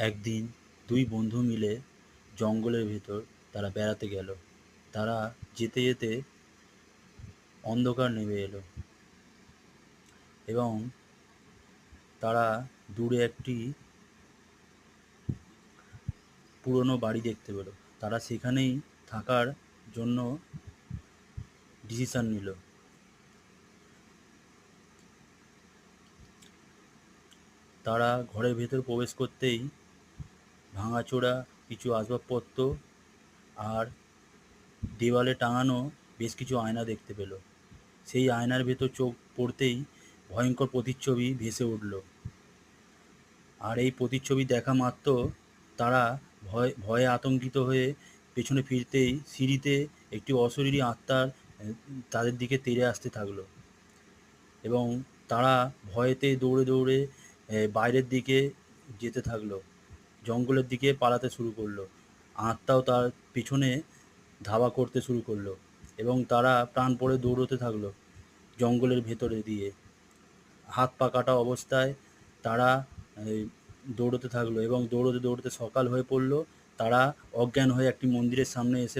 একদিন দুই বন্ধু মিলে জঙ্গলের ভেতর তারা বেড়াতে গেল। তারা যেতে যেতে অন্ধকার নেমে এলো এবং তারা দূরে একটি পুরনো বাড়ি দেখতে পেল। তারা সেখানেই থাকার জন্য ডিসিশন নিল। তারা ঘরের ভেতর প্রবেশ করতেই ভাঙাচোরা কিছু আসবাবপত্র আর দেওয়ালে টাঙানো বেশ কিছু আয়না দেখতে পেল। সেই আয়নার ভেতর চোখ পড়তেই ভয়ঙ্কর প্রতিচ্ছবি ভেসে উঠল। আর এই প্রতিচ্ছবি দেখা মাত্র তারা ভয়ে আতঙ্কিত হয়ে পেছনে ফিরতেই সিঁড়িতে একটি অশরীরী আত্মার তাদের দিকে তেড়ে আসতে থাকলো এবং তারা ভয়েতে দৌড়ে দৌড়ে বাইরের দিকে যেতে থাকলো, জঙ্গলের দিকে পালাতে শুরু করলো। আত্মাও তার পিছনে ধাওয়া করতে শুরু করলো এবং তারা প্রাণপণে দৌড়তে থাকলো জঙ্গলের ভেতরে দিয়ে। হাত পা কাটা অবস্থায় তারা এই, দৌড়তে থাকলো এবং দৌড়তে দৌড়তে সকাল হয়ে পড়লো। তারা অজ্ঞান হয়ে একটি মন্দিরের সামনে এসে